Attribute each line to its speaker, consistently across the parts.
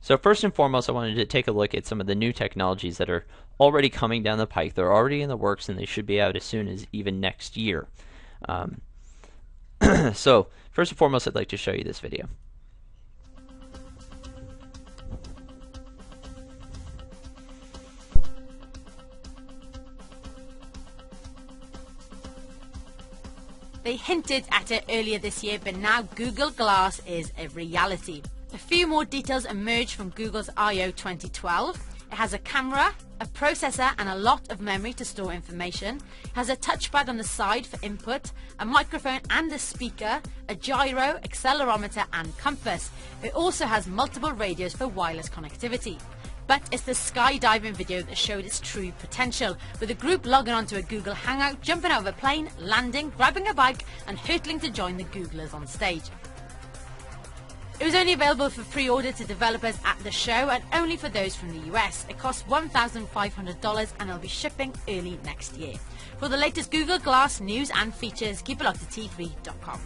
Speaker 1: So first and foremost, I wanted to take a look at some of the new technologies that are already coming down the pike. They're already in the works, and they should be out as soon as even next year. Um, so first and foremost, I'd like to show you this video.
Speaker 2: They hinted at it earlier this year, but now Google Glass is a reality. A few more details emerged from Google's I/O 2012. It has a camera, a processor and a lot of memory to store information. It has a touchpad on the side for input, a microphone and a speaker, a gyro, accelerometer and compass. It also has multiple radios for wireless connectivity. But it's the skydiving video that showed its true potential, with a group logging onto a Google Hangout, jumping out of a plane, landing, grabbing a bike and hurtling to join the Googlers on stage. It was only available for pre-order to developers at the show and only for those from the US. It costs $1,500 and it'll be shipping early next year. For the latest Google Glass news and features, keep it locked to T3.com.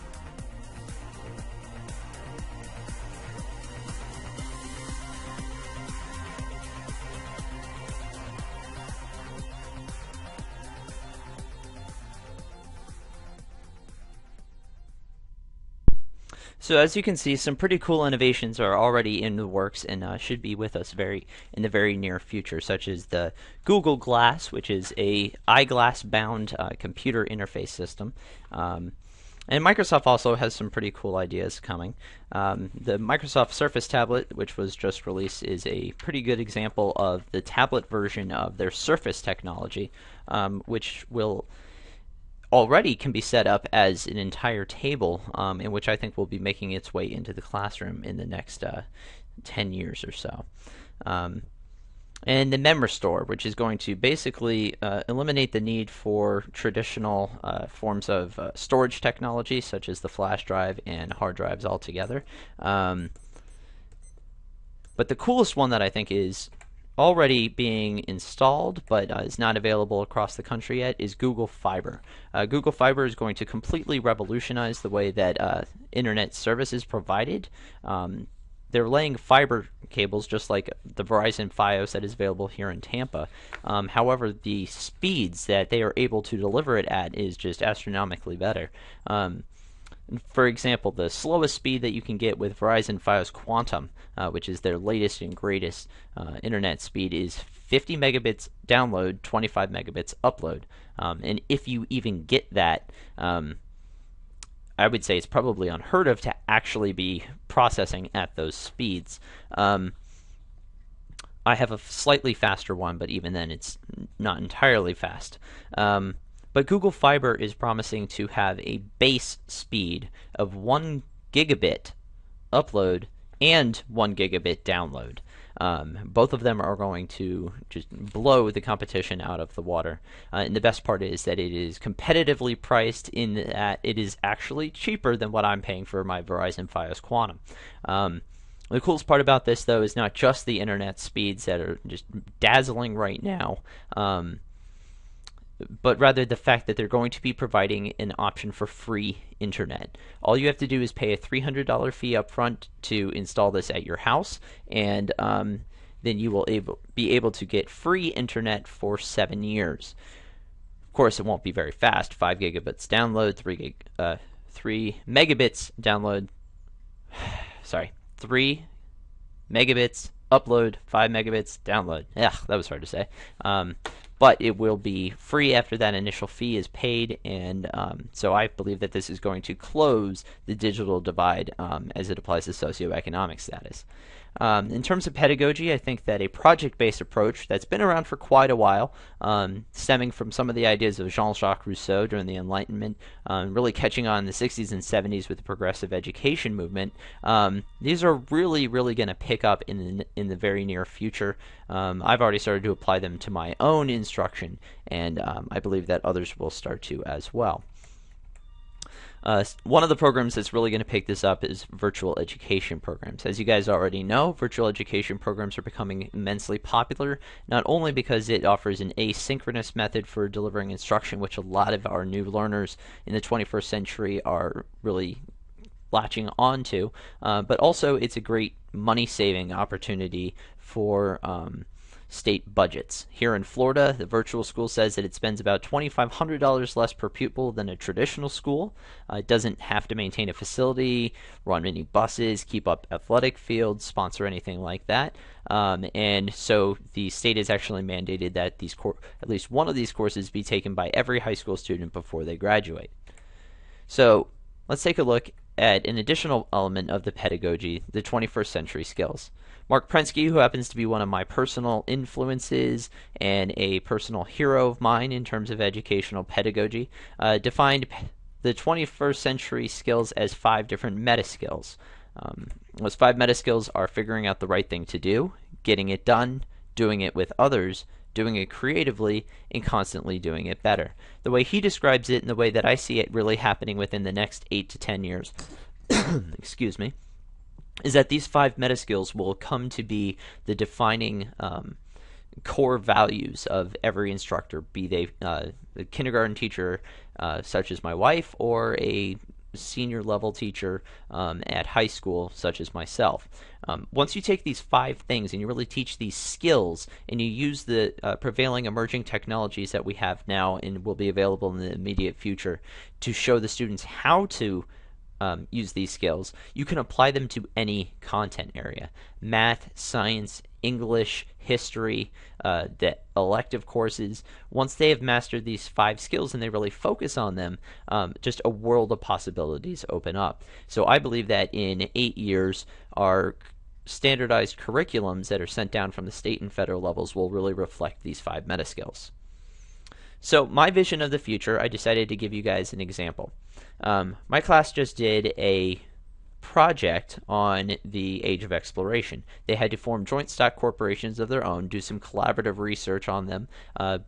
Speaker 1: So as you can see, some pretty cool innovations are already in the works and should be with us in the very near future, such as the Google Glass, which is a eyeglass-bound computer interface system. And Microsoft also has some pretty cool ideas coming. The Microsoft Surface tablet, which was just released, is a pretty good example of the tablet version of their Surface technology, which will already can be set up as an entire table, in which I think will be making its way into the classroom in the next 10 years or so. And the MemRestore, which is going to basically eliminate the need for traditional forms of storage technology, such as the flash drive and hard drives altogether. But the coolest one that I think is already being installed but is not available across the country yet is Google Fiber. Google Fiber is going to completely revolutionize the way that internet service is provided. They're laying fiber cables just like the Verizon Fios that is available here in Tampa. However, the speeds that they are able to deliver it at is just astronomically better. For example, the slowest speed that you can get with Verizon Fios Quantum, which is their latest and greatest internet speed, is 50 megabits download, 25 megabits upload. And if you even get that, I would say it's probably unheard of to actually be processing at those speeds. I have a slightly faster one, but even then it's not entirely fast. But Google Fiber is promising to have a base speed of 1 gigabit upload and 1 gigabit download. Both of them are going to just blow the competition out of the water. And the best part is that it is competitively priced in that it is actually cheaper than what I'm paying for my Verizon Fios Quantum. The coolest part about this, though, is not just the internet speeds that are just dazzling right now, but rather the fact that they're going to be providing an option for free internet. All you have to do is pay a $300 fee up front to install this at your house, and then you will be able to get free internet for 7 years. Of course, it won't be very fast. 5 gigabits download, 3 megabits download. Sorry, 3 megabits upload, 5 megabits download. Yeah, that was hard to say. But it will be free after that initial fee is paid, and so I believe that this is going to close the digital divide as it applies to socioeconomic status. In terms of pedagogy, I think that a project-based approach that's been around for quite a while, stemming from some of the ideas of Jean-Jacques Rousseau during the Enlightenment, really catching on in the 60s and 70s with the progressive education movement, these are really going to pick up in the very near future. I've already started to apply them to my own instruction, and I believe that others will start to as well. One of the programs that's really going to pick this up is virtual education programs. As you guys already know, virtual education programs are becoming immensely popular, not only because it offers an asynchronous method for delivering instruction, which a lot of our new learners in the 21st century are really latching onto, but also it's a great money-saving opportunity for state budgets. Here in Florida, the virtual school says that it spends about $2,500 less per pupil than a traditional school. It doesn't have to maintain a facility, run any buses, keep up athletic fields, sponsor anything like that. And so the state has actually mandated that at least one of these courses be taken by every high school student before they graduate. So let's take a look at an additional element of the pedagogy, the 21st century skills. Mark Prensky, who happens to be one of my personal influences and a personal hero of mine in terms of educational pedagogy, defined the 21st century skills as 5 different meta skills. Those 5 meta skills are figuring out the right thing to do, getting it done, doing it with others, doing it creatively, and constantly doing it better. The way he describes it and the way that I see it really happening within the next 8 to 10 years, excuse me, is that these 5 meta skills will come to be the defining core values of every instructor, be they a kindergarten teacher such as my wife or a senior level teacher at high school such as myself. Once you take these 5 things and you really teach these skills and you use the prevailing emerging technologies that we have now and will be available in the immediate future to show the students how to use these skills, you can apply them to any content area. Math, science, English, history, the elective courses. Once they have mastered these 5 skills and they really focus on them, just a world of possibilities open up. So I believe that in 8 years, our standardized curriculums that are sent down from the state and federal levels will really reflect these 5 meta skills. So my vision of the future, I decided to give you guys an example. My class just did a project on the age of exploration. They had to form joint stock corporations of their own, do some collaborative research on them,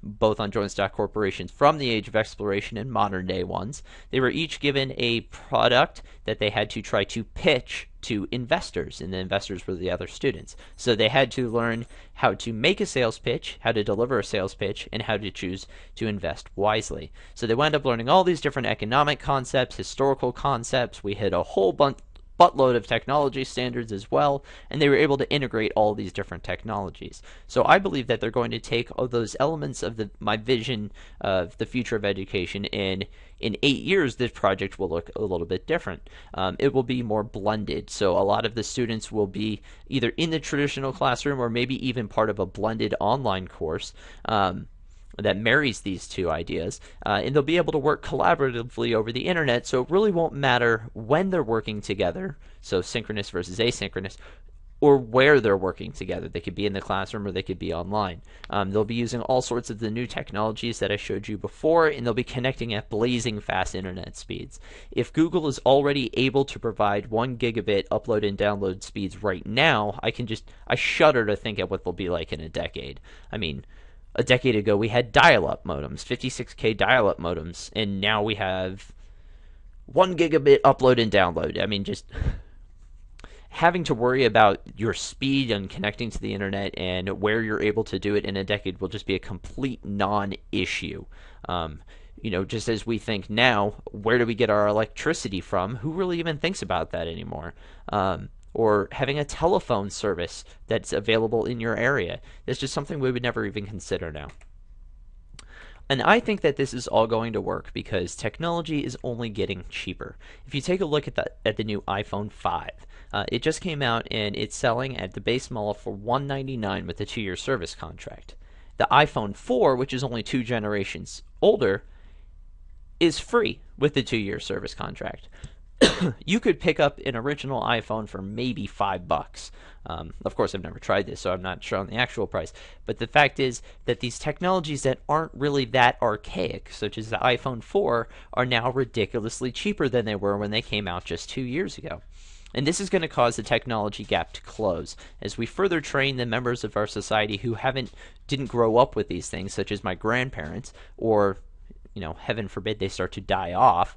Speaker 1: both on joint stock corporations from the age of exploration and modern day ones. They were each given a product that they had to try to pitch to investors, and the investors were the other students. So they had to learn how to make a sales pitch, how to deliver a sales pitch, and how to choose to invest wisely. So they wound up learning all these different economic concepts, historical concepts. We hit a whole buttload of technology standards as well, and they were able to integrate all these different technologies. So I believe that they're going to take all those elements of my vision of the future of education, and in 8 years this project will look a little bit different. It will be more blended, so a lot of the students will be either in the traditional classroom or maybe even part of a blended online course that marries these 2 ideas, and they'll be able to work collaboratively over the internet, so it really won't matter when they're working together, so synchronous versus asynchronous, or where they're working together. They could be in the classroom or they could be online. They'll be using all sorts of the new technologies that I showed you before, and they'll be connecting at blazing fast internet speeds. If Google is already able to provide 1 gigabit upload and download speeds right now, I shudder to think of what they'll be like in a decade. I mean, a decade ago we had dial-up modems, 56K dial-up modems, and now we have 1 gigabit upload and download. I mean, just having to worry about your speed and connecting to the internet and where you're able to do it in a decade will just be a complete non-issue. Just as we think now, where do we get our electricity from? Who really even thinks about that anymore? Or having a telephone service that's available in your area. That's just something we would never even consider now. And I think that this is all going to work because technology is only getting cheaper. If you take a look at the new iPhone 5, it just came out and it's selling at the base model for $199 with a 2-year service contract. The iPhone 4, which is only 2 generations older, is free with the 2-year service contract. You could pick up an original iPhone for maybe $5. Of course, I've never tried this, so I'm not sure on the actual price. But the fact is that these technologies that aren't really that archaic, such as the iPhone 4, are now ridiculously cheaper than they were when they came out just 2 years ago. And this is going to cause the technology gap to close as we further train the members of our society who didn't grow up with these things, such as my grandparents, or heaven forbid they start to die off.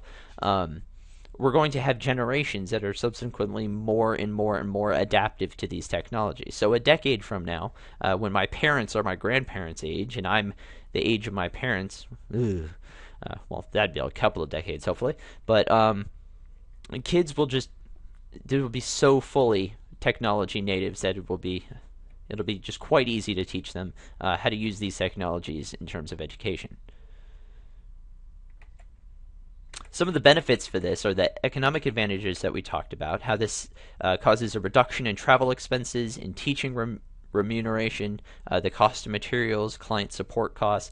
Speaker 1: We're going to have generations that are subsequently more and more and more adaptive to these technologies. So a decade from now, when my parents are my grandparents' age, and I'm the age of my parents, well, that'd be a couple of decades, hopefully. But kids will just they will be so fully technology natives that it'll be just quite easy to teach them how to use these technologies in terms of education. Some of the benefits for this are the economic advantages that we talked about, how this causes a reduction in travel expenses, in teaching remuneration, the cost of materials, client support costs.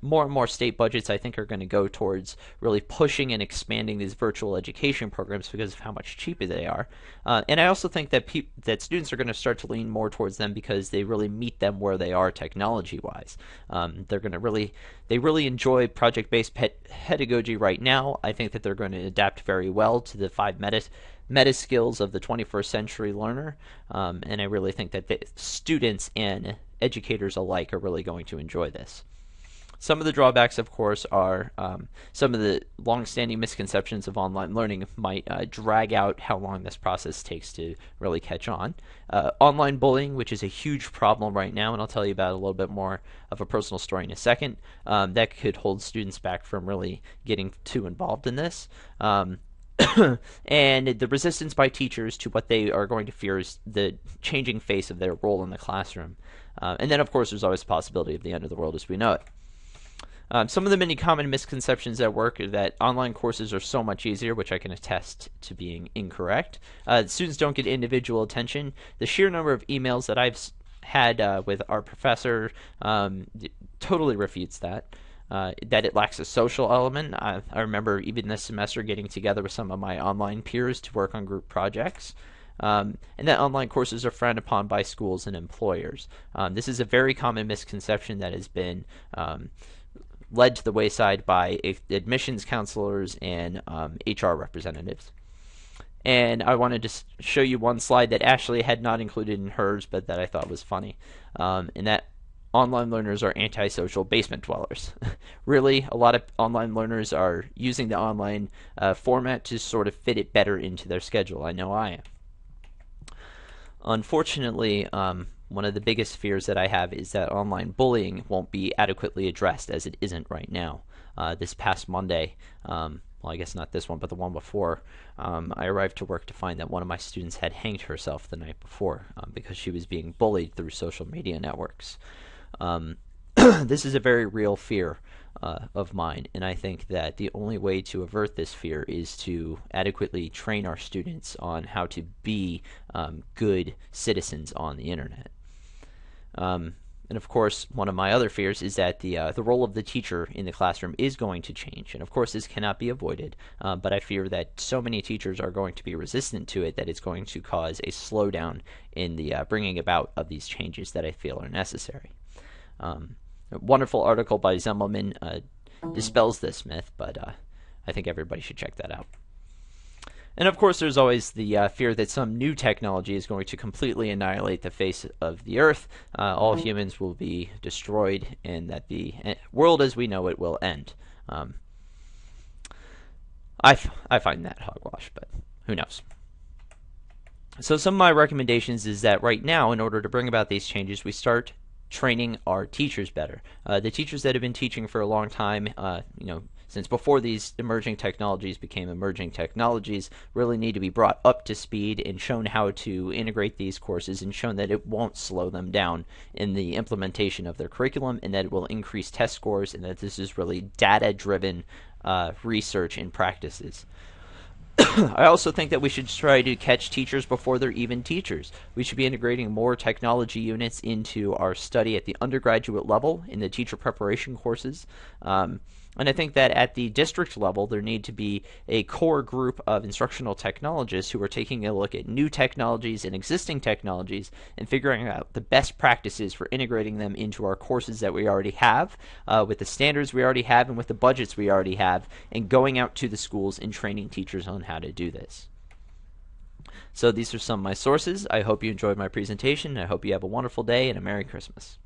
Speaker 1: More and more state budgets, I think, are going to go towards really pushing and expanding these virtual education programs because of how much cheaper they are. And I also think that that students are going to start to lean more towards them because they really meet them where they are technology-wise. They really enjoy project-based pedagogy right now. I think that they're going to adapt very well to the 5 meta skills of the 21st century learner, and I really think that the students and educators alike are really going to enjoy this. Some of the drawbacks, of course, are some of the long-standing misconceptions of online learning might drag out how long this process takes to really catch on. Online bullying, which is a huge problem right now, and I'll tell you about a little bit more of a personal story in a second, that could hold students back from really getting too involved in this. And the resistance by teachers to what they are going to fear is the changing face of their role in the classroom. And then, of course, there's always the possibility of the end of the world as we know it. Some of the many common misconceptions at work are that online courses are so much easier, which I can attest to being incorrect. Students don't get individual attention. The sheer number of emails that I've had with our professor totally refutes that. That it lacks a social element. I remember even this semester getting together with some of my online peers to work on group projects. And that online courses are frowned upon by schools and employers. This is a very common misconception that has been led to the wayside by admissions counselors and HR representatives. And I wanted to show you one slide that Ashley had not included in hers, but that I thought was funny. And that online learners are antisocial basement dwellers. Really, a lot of online learners are using the online format to sort of fit it better into their schedule. I know I am. Unfortunately, one of the biggest fears that I have is that online bullying won't be adequately addressed, as it isn't right now. This past Monday, well, I guess not this one, but the one before, I arrived to work to find that one of my students had hanged herself the night before because she was being bullied through social media networks. This is a very real fear of mine, and I think that the only way to avert this fear is to adequately train our students on how to be good citizens on the internet. And of course, one of my other fears is that the role of the teacher in the classroom is going to change. And of course, this cannot be avoided. But I fear that so many teachers are going to be resistant to it that it's going to cause a slowdown in the bringing about of these changes that I feel are necessary. A wonderful article by Zemelman dispels this myth, but I think everybody should check that out. And of course, there's always the fear that some new technology is going to completely annihilate the face of the earth. All humans will be destroyed, and that the world as we know it will end. I find that hogwash, but who knows? So some of my recommendations is that right now, in order to bring about these changes, we start training our teachers better. The teachers that have been teaching for a long time, since before these emerging technologies became emerging technologies, really need to be brought up to speed and shown how to integrate these courses and shown that it won't slow them down in the implementation of their curriculum, and that it will increase test scores, and that this is really data-driven research and practices. I also think that we should try to catch teachers before they're even teachers. We should be integrating more technology units into our study at the undergraduate level in the teacher preparation courses. And I think that at the district level, there need to be a core group of instructional technologists who are taking a look at new technologies and existing technologies and figuring out the best practices for integrating them into our courses that we already have, with the standards we already have and with the budgets we already have, and going out to the schools and training teachers on how to do this. So these are some of my sources. I hope you enjoyed my presentation. I hope you have a wonderful day and a Merry Christmas.